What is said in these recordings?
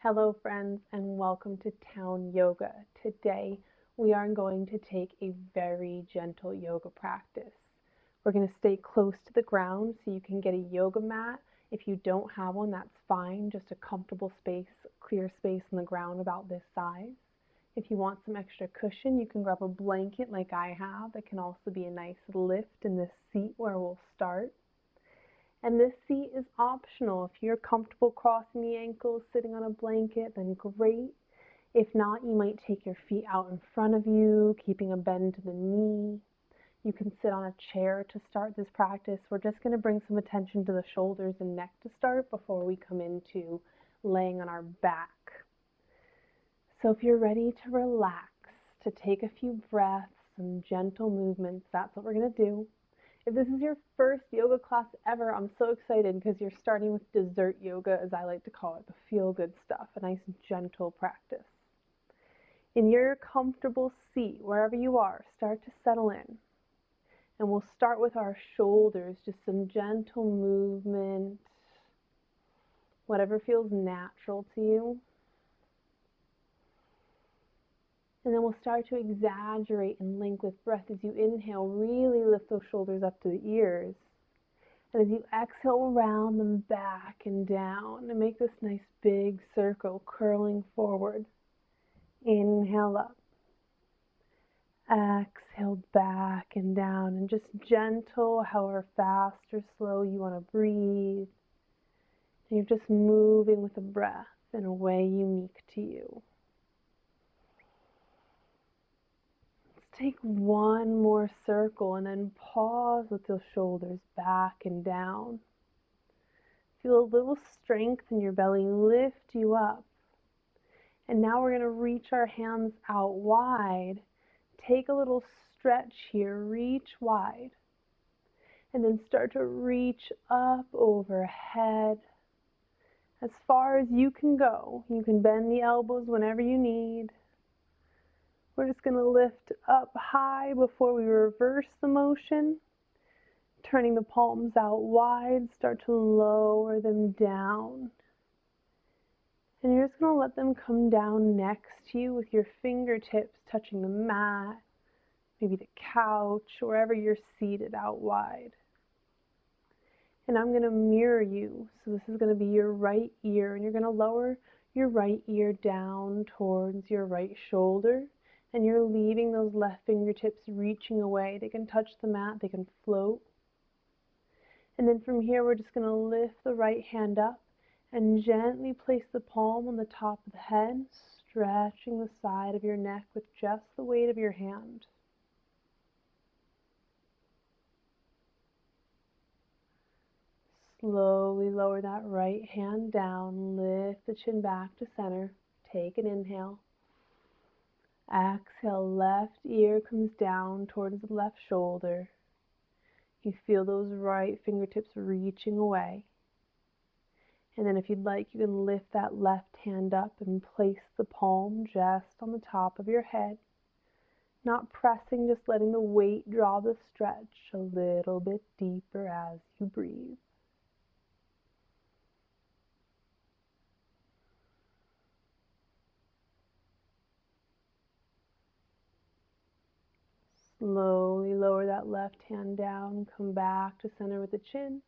Hello friends and welcome to Towne Yoga. Today we are going to take a very gentle yoga practice. We're going to stay close to the ground so you can get a yoga mat. If you don't have one, that's fine, just a comfortable space, clear space on the ground about this size. If you want some extra cushion, you can grab a blanket like I have. It can also be a nice lift in this seat where we'll start. And this seat is optional. If you're comfortable crossing the ankles, sitting on a blanket, then great. If not, you might take your feet out in front of you, keeping a bend to the knee. You can sit on a chair to start this practice. We're just going to bring some attention to the shoulders and neck to start before we come into laying on our back. So if you're ready to relax, to take a few breaths, some gentle movements, that's what we're going to do. If this is your first yoga class ever, I'm so excited because you're starting with dessert yoga, as I like to call it, the feel-good stuff, a nice gentle practice. In your comfortable seat, wherever you are, start to settle in. And we'll start with our shoulders, just some gentle movement, whatever feels natural to you. And then we'll start to exaggerate and link with breath. As you inhale, really lift those shoulders up to the ears. And as you exhale, round them back and down and make this nice big circle curling forward. Inhale up. Exhale back and down, and just gentle, however fast or slow you want to breathe. And you're just moving with the breath in a way unique to you. Take one more circle and then pause with those shoulders back and down. Feel a little strength in your belly lift you up. And now we're going to reach our hands out wide. Take a little stretch here, reach wide. And then start to reach up overhead. As far as you can go. You can bend the elbows whenever you need. We're just going to lift up high before we reverse the motion. Turning the palms out wide, start to lower them down. And you're just going to let them come down next to you with your fingertips touching the mat, maybe the couch, wherever you're seated out wide. And I'm going to mirror you. So this is going to be your right ear, and you're going to lower your right ear down towards your right shoulder. And you're leaving those left fingertips reaching away. They can touch the mat, they can float. And then from here, we're just going to lift the right hand up and gently place the palm on the top of the head, stretching the side of your neck with just the weight of your hand. Slowly lower that right hand down, lift the chin back to center, take an inhale. Exhale, left ear comes down towards the left shoulder. You feel those right fingertips reaching away. And then if you'd like, you can lift that left hand up and place the palm just on the top of your head. Not pressing, just letting the weight draw the stretch a little bit deeper as you breathe. Slowly lower that left hand down, come back to center with the chin.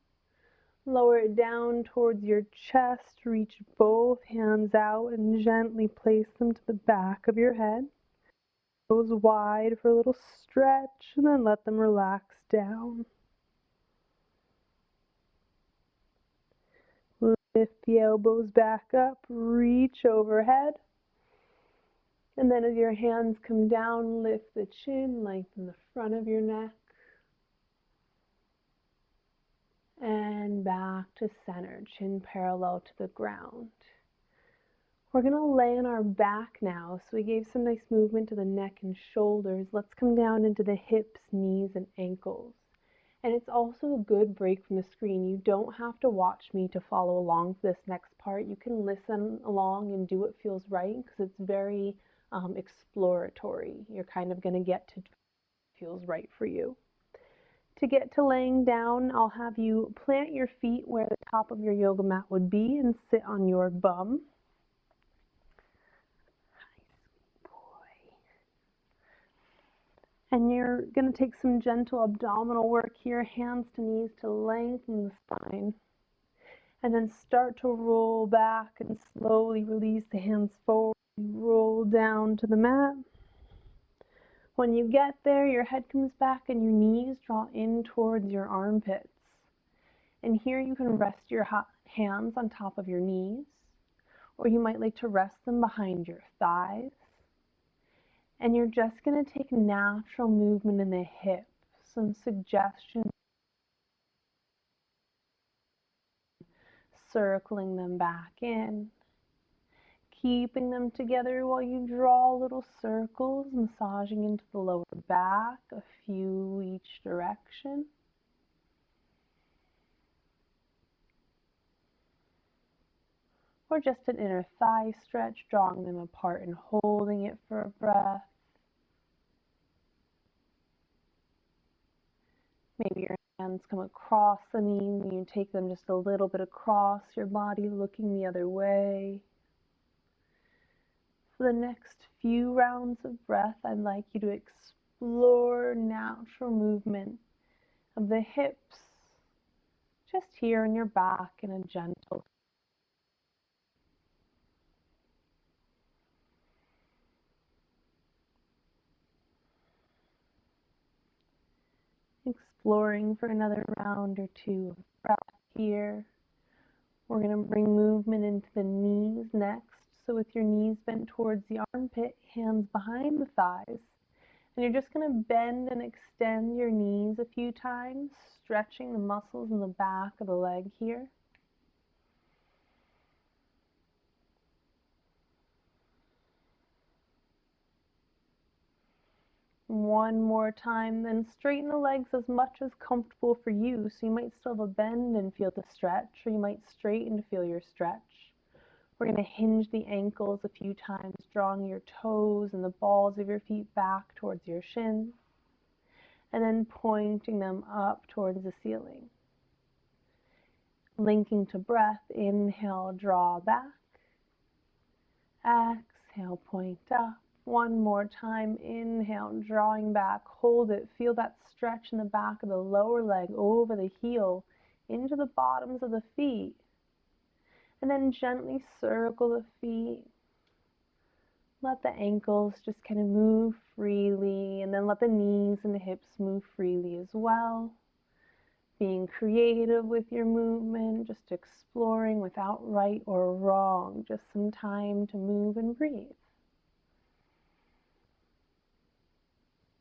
Lower it down towards your chest, reach both hands out and gently place them to the back of your head. Goes wide for a little stretch and then let them relax down. Lift the elbows back up, reach overhead. And then as your hands come down, lift the chin, lengthen the front of your neck. And back to center, chin parallel to the ground. We're going to lay on our back now. So we gave some nice movement to the neck and shoulders. Let's come down into the hips, knees, and ankles. And it's also a good break from the screen. You don't have to watch me to follow along for this next part. You can listen along and do what feels right because it's very exploratory. You're kind of going to get to what feels right for you. To get to laying down, I'll have you plant your feet where the top of your yoga mat would be and sit on your bum. And you're going to take some gentle abdominal work here, hands to knees to lengthen the spine. And then start to roll back and slowly release the hands forward. Roll down to the mat. When you get there, your head comes back and your knees draw in towards your armpits. And here you can rest your hands on top of your knees, or you might like to rest them behind your thighs. And you're just going to take natural movement in the hips, some suggestions, circling them back in, keeping them together while you draw little circles, massaging into the lower back, a few each direction. Or just an inner thigh stretch, drawing them apart and holding it for a breath. Maybe your hands come across the knees and you take them just a little bit across your body, looking the other way. For the next few rounds of breath, I'd like you to explore natural movement of the hips, just here in your back in a gentle. Exploring for another round or two of breath here. We're going to bring movement into the knees next. So with your knees bent towards the armpit, hands behind the thighs. And you're just going to bend and extend your knees a few times, stretching the muscles in the back of the leg here. One more time, then straighten the legs as much as comfortable for you. So you might still have a bend and feel the stretch, or you might straighten to feel your stretch. We're going to hinge the ankles a few times, drawing your toes and the balls of your feet back towards your shins, and then pointing them up towards the ceiling. Linking to breath, inhale, draw back. Exhale, point up. One more time, inhale, drawing back, hold it, feel that stretch in the back of the lower leg over the heel into the bottoms of the feet. And then gently circle the feet. Let the ankles just kind of move freely, and then let the knees and the hips move freely as well. Being creative with your movement, just exploring without right or wrong, just some time to move and breathe.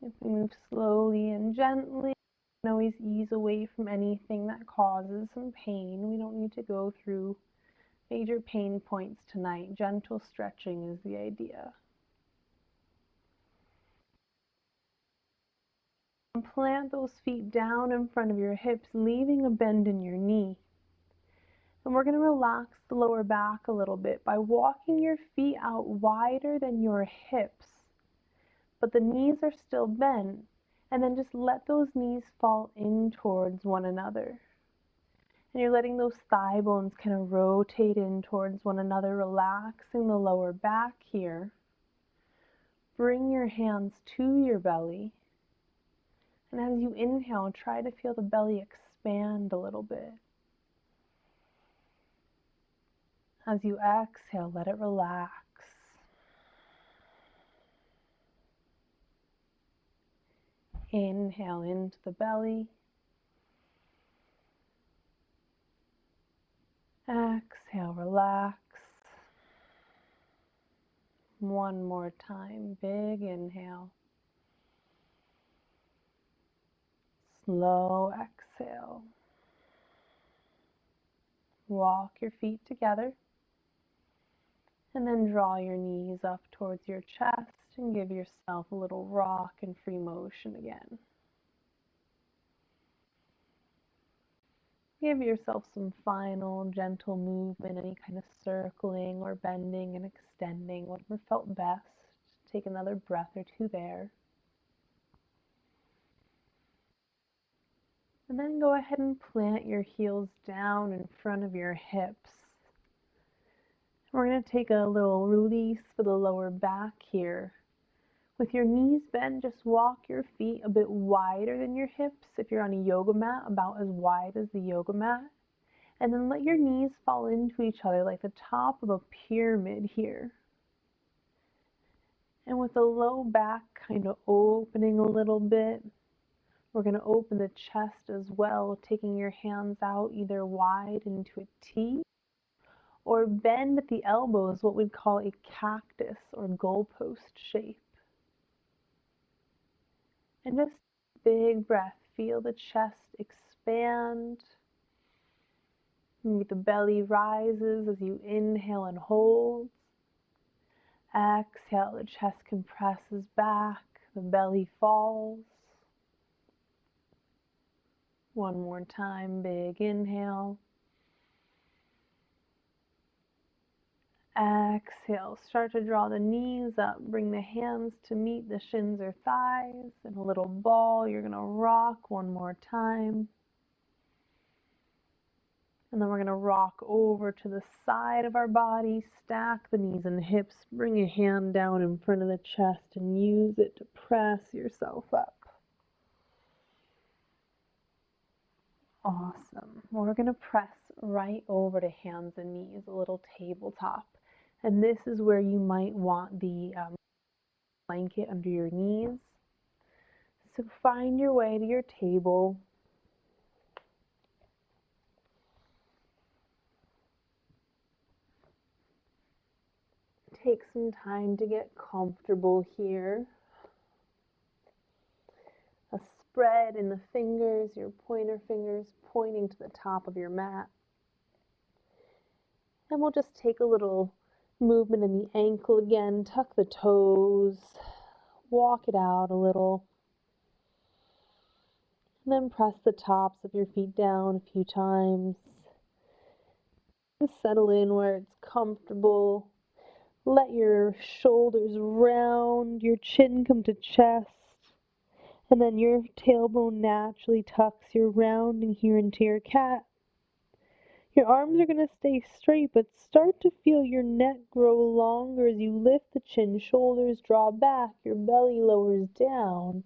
If we move slowly and gently, we can always ease away from anything that causes some pain. We don't need to go through major pain points tonight. Gentle stretching is the idea. And plant those feet down in front of your hips, leaving a bend in your knee. And we're going to relax the lower back a little bit by walking your feet out wider than your hips, but the knees are still bent. And then just let those knees fall in towards one another. And you're letting those thigh bones kind of rotate in towards one another, relaxing the lower back here. Bring your hands to your belly. And as you inhale, try to feel the belly expand a little bit. As you exhale, let it relax. Inhale into the belly. Exhale, relax. One more time, big inhale. Slow exhale. Walk your feet together. And then draw your knees up towards your chest and give yourself a little rock and free motion again. Give yourself some final gentle movement, any kind of circling or bending and extending, whatever felt best. Take another breath or two there. And then go ahead and plant your heels down in front of your hips. We're going to take a little release for the lower back here With your knees bent, just walk your feet a bit wider than your hips. If you're on a yoga mat, about as wide as the yoga mat. And then let your knees fall into each other like the top of a pyramid here. And with the low back kind of opening a little bit, we're going to open the chest as well, taking your hands out either wide into a T or bend at the elbows, what we'd call a cactus or goalpost shape. And just big breath, feel the chest expand. Maybe the belly rises as you inhale and hold. Exhale, the chest compresses back, the belly falls. One more time, big inhale. Exhale, start to draw the knees up, bring the hands to meet the shins or thighs. In a little ball, you're going to rock one more time. And then we're going to rock over to the side of our body, stack the knees and hips, bring a hand down in front of the chest and use it to press yourself up. Awesome. We're going to press right over to hands and knees, a little tabletop. And this is where you might want the blanket under your knees. So find your way to your table. Take some time to get comfortable here. A spread in the fingers, your pointer fingers pointing to the top of your mat. And we'll just take a little movement in the ankle again, tuck the toes, walk it out a little. And then press the tops of your feet down a few times. Settle in where it's comfortable. Let your shoulders round, your chin come to chest, and then your tailbone naturally tucks. You're rounding here into your cat. Your arms are going to stay straight, but start to feel your neck grow longer as you lift the chin, shoulders draw back, your belly lowers down.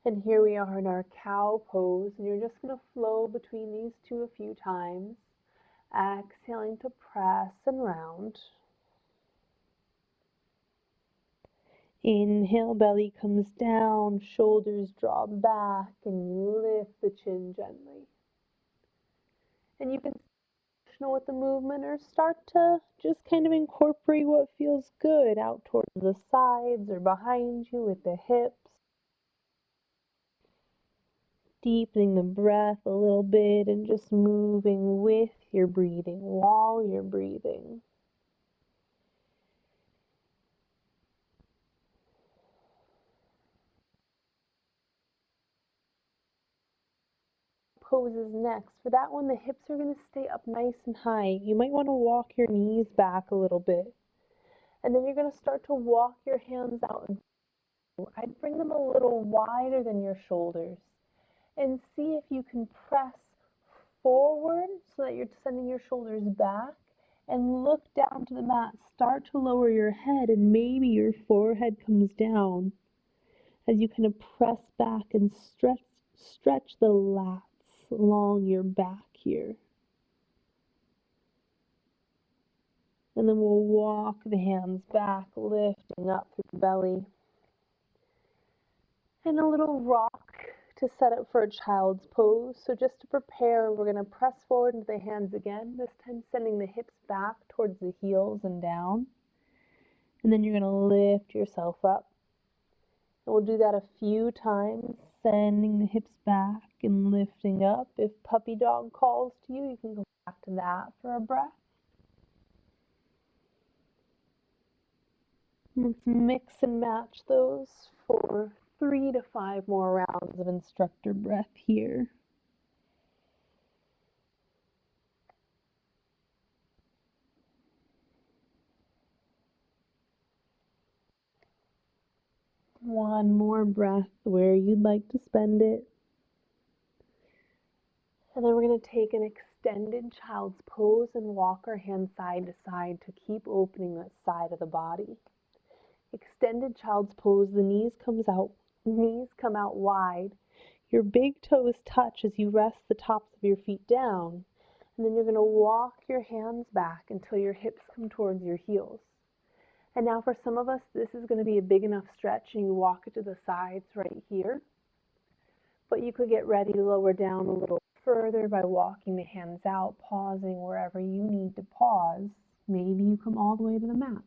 And here we are in our cow pose, and you're just going to flow between these two a few times, exhaling to press and round. Inhale, belly comes down, shoulders draw back, and you lift the chin gently. And you can with the movement or start to just kind of incorporate what feels good out towards the sides or behind you with the hips. Deepening the breath a little bit and just moving with your breathing while you're breathing. Poses next. For that one, the hips are going to stay up nice and high. You might want to walk your knees back a little bit. And then you're going to start to walk your hands out. I'd bring them a little wider than your shoulders. And see if you can press forward so that you're sending your shoulders back and look down to the mat. Start to lower your head and maybe your forehead comes down as you kind of press back and stretch the lats along your back here. And then we'll walk the hands back, lifting up through the belly. And a little rock to set up for a child's pose. So just to prepare, we're going to press forward into the hands again, this time sending the hips back towards the heels and down. And then you're going to lift yourself up. And we'll do that a few times, sending the hips back and lifting up. If puppy dog calls to you, you can go back to that for a breath. Let's mix and match those for 3 to 5 more rounds of instructor breath here. One more breath where you'd like to spend it. And then we're going to take an extended child's pose and walk our hands side to side to keep opening that side of the body. Extended child's pose, the knees come out wide. Your big toes touch as you rest the tops of your feet down. And then you're going to walk your hands back until your hips come towards your heels. And now for some of us, this is going to be a big enough stretch and you walk it to the sides right here. But you could get ready to lower down a little further by walking the hands out, pausing wherever you need to pause. Maybe you come all the way to the mat.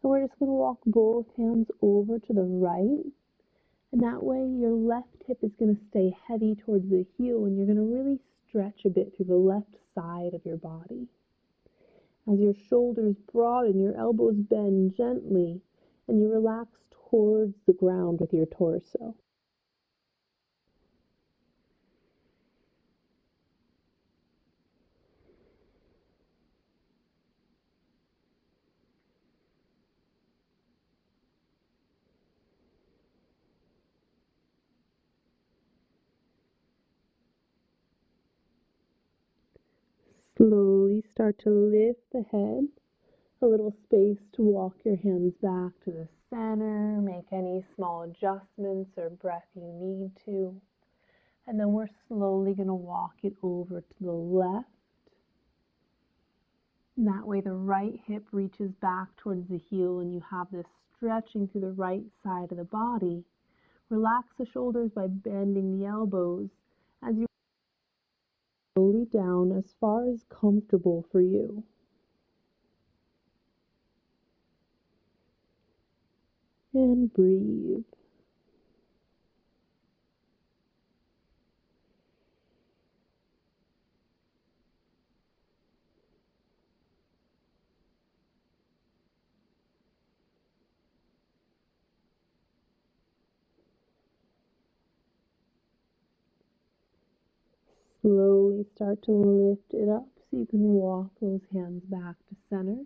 And we're just going to walk both hands over to the right. And that way your left hip is going to stay heavy towards the heel and you're going to really stretch a bit through the left side of your body. As your shoulders broaden, your elbows bend gently and you relax towards the ground with your torso. Slowly start to lift the head, a little space to walk your hands back to the center, make any small adjustments or breath you need to. And then we're slowly going to walk it over to the left. And that way the right hip reaches back towards the heel and you have this stretching through the right side of the body. Relax the shoulders by bending the elbows as you slowly down as far as comfortable for you. And breathe. Slowly start to lift it up so you can walk those hands back to center.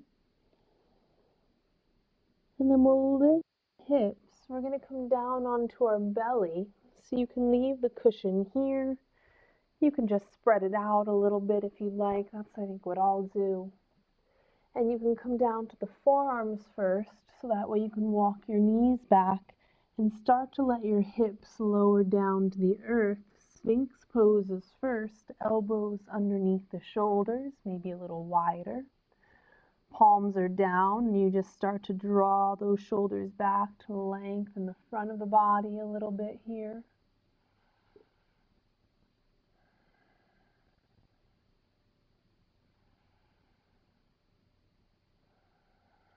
And then we'll lift hips. We're going to come down onto our belly so you can leave the cushion here. You can just spread it out a little bit if you like. That's, I think, what I'll do. And you can come down to the forearms first so that way you can walk your knees back and start to let your hips lower down to the earth. Sphinx poses first, elbows underneath the shoulders, maybe a little wider. Palms are down and you just start to draw those shoulders back to lengthen the front of the body a little bit here.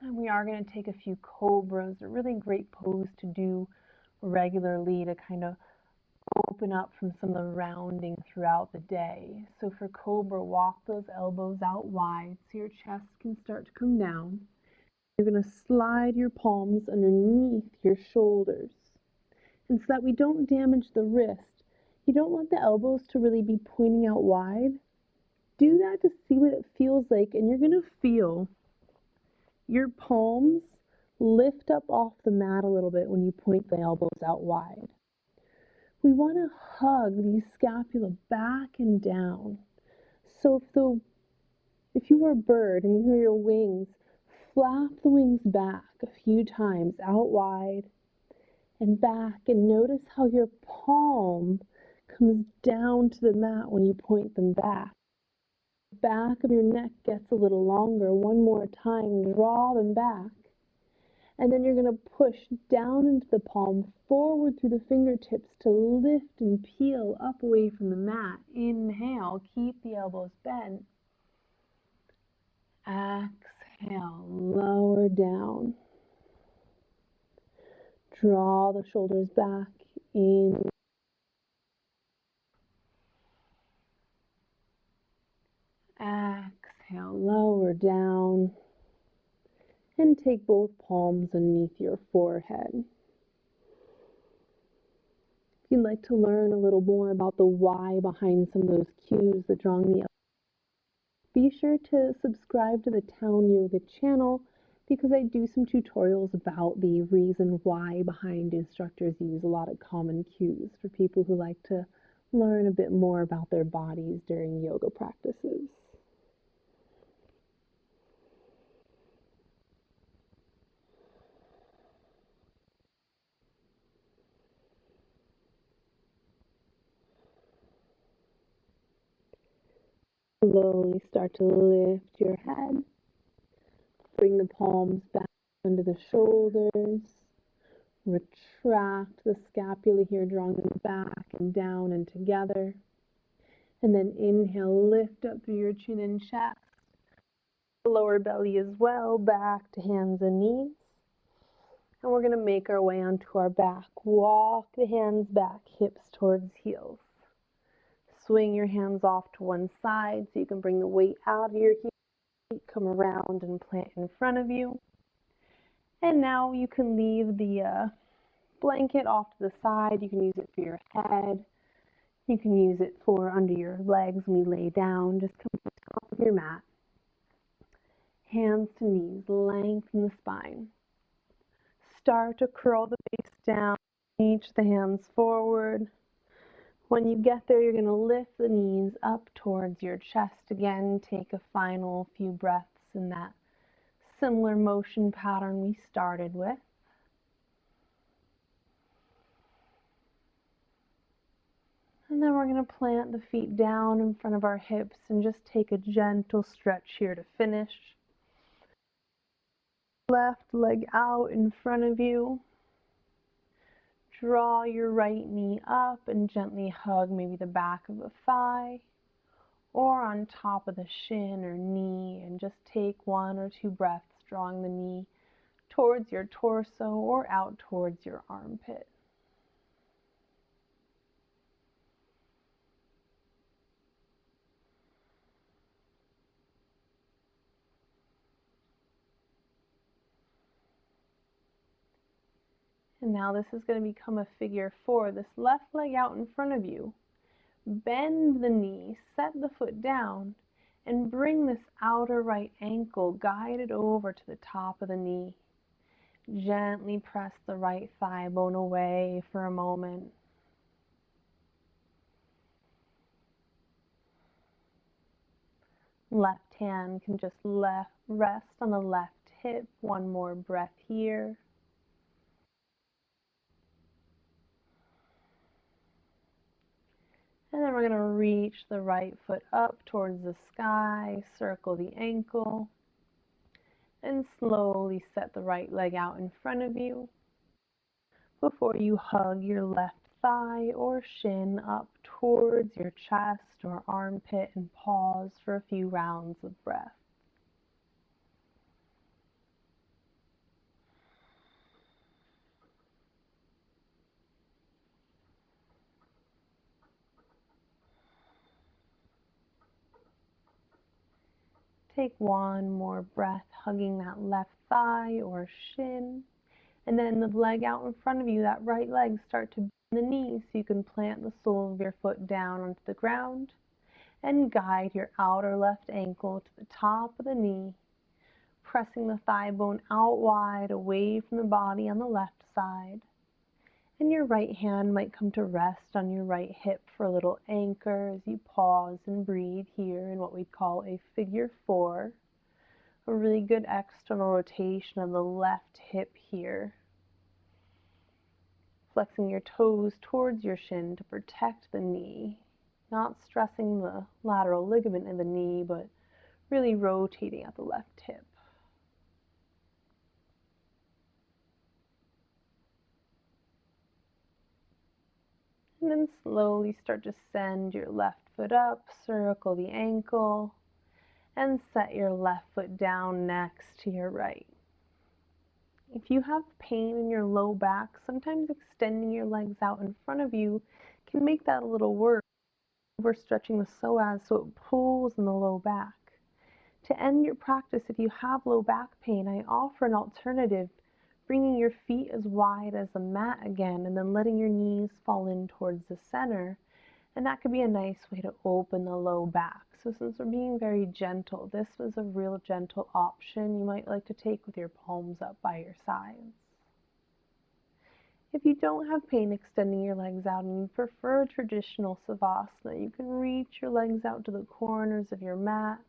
And we are going to take a few Cobras, a really great pose to do regularly to kind of open up from some of the rounding throughout the day. So for Cobra, walk those elbows out wide so your chest can start to come down. You're going to slide your palms underneath your shoulders. And so that we don't damage the wrist, you don't want the elbows to really be pointing out wide. Do that to see what it feels like, and you're going to feel your palms lift up off the mat a little bit when you point the elbows out wide. We want to hug these scapula back and down. So if you were a bird and these are your wings, flap the wings back a few times out wide and back, and notice how your palm comes down to the mat when you point them back. The back of your neck gets a little longer. One more time, draw them back. And then you're going to push down into the palm, forward through the fingertips to lift and peel up away from the mat. Inhale, keep the elbows bent. Exhale, lower down. Draw the shoulders back in. Exhale, lower down. And take both palms underneath your forehead. If you'd like to learn a little more about the why behind some of those cues that drawing the elbows, be sure to subscribe to the Towne Yoga channel because I do some tutorials about the reason why behind instructors use a lot of common cues for people who like to learn a bit more about their bodies during yoga practices. Slowly start to lift your head. Bring the palms back under the shoulders. Retract the scapula here, drawing them back and down and together. And then inhale, lift up through your chin and chest. Lower belly as well, back to hands and knees. And we're going to make our way onto our back. Walk the hands back, hips towards heels. Swing your hands off to one side so you can bring the weight out of your feet, come around and plant in front of you. And now you can leave the blanket off to the side. You can use it for your head. You can use it for under your legs when you lay down. Just come to the top of your mat. Hands to knees, lengthen the spine. Start to curl the base down, reach the hands forward. When you get there, you're going to lift the knees up towards your chest again. Take a final few breaths in that similar motion pattern we started with. And then we're going to plant the feet down in front of our hips and just take a gentle stretch here to finish. Left leg out in front of you. Draw your right knee up and gently hug maybe the back of the thigh or on top of the shin or knee, and just take 1 or 2 breaths, drawing the knee towards your torso or out towards your armpit. And now this is going to become a figure 4. This left leg out in front of you. Bend the knee, set the foot down, and bring this outer right ankle guided over to the top of the knee. Gently press the right thigh bone away for a moment. Left hand can just rest on the left hip. One more breath here. And then we're going to reach the right foot up towards the sky, circle the ankle, and slowly set the right leg out in front of you before you hug your left thigh or shin up towards your chest or armpit and pause for a few rounds of breath. Take one more breath, hugging that left thigh or shin. And then the leg out in front of you, that right leg, start to bend the knee so you can plant the sole of your foot down onto the ground and guide your outer left ankle to the top of the knee, pressing the thigh bone out wide away from the body on the left side. And your right hand might come to rest on your right hip for a little anchor as you pause and breathe here in what we call a figure 4. A really good external rotation of the left hip here. Flexing your toes towards your shin to protect the knee. Not stressing the lateral ligament in the knee, but really rotating at the left hip. And then slowly start to send your left foot up, circle the ankle, and set your left foot down next to your right. If you have pain in your low back, sometimes extending your legs out in front of you can make that a little worse. Overstretching the psoas so it pulls in the low back. To end your practice, if you have low back pain, I offer an alternative, bringing your feet as wide as the mat again and then letting your knees fall in towards the center. And that could be a nice way to open the low back. So since we're being very gentle, this was a real gentle option you might like to take with your palms up by your sides. If you don't have pain extending your legs out and you prefer traditional Savasana, you can reach your legs out to the corners of your mat.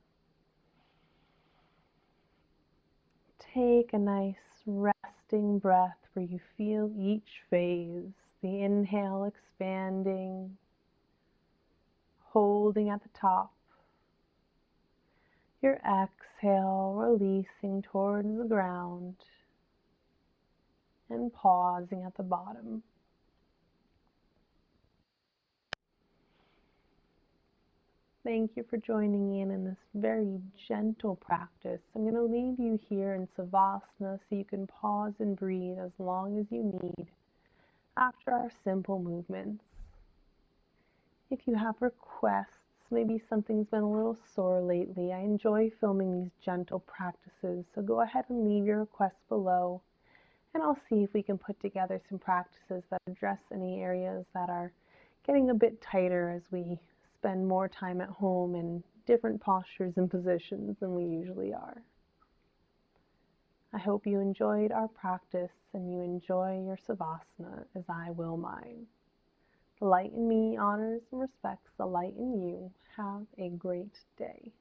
Take a nice resting breath where you feel each phase. The inhale expanding, holding at the top, Your exhale, releasing towards the ground and pausing at the bottom. Thank you for joining in this very gentle practice. I'm going to leave you here in Savasana so you can pause and breathe as long as you need after our simple movements. If you have requests, maybe something's been a little sore lately, I enjoy filming these gentle practices, so go ahead and leave your requests below, and I'll see if we can put together some practices that address any areas that are getting a bit tighter as we spend more time at home in different postures and positions than we usually are. I hope you enjoyed our practice and you enjoy your Savasana as I will mine. The light in me honors and respects the light in you. Have a great day.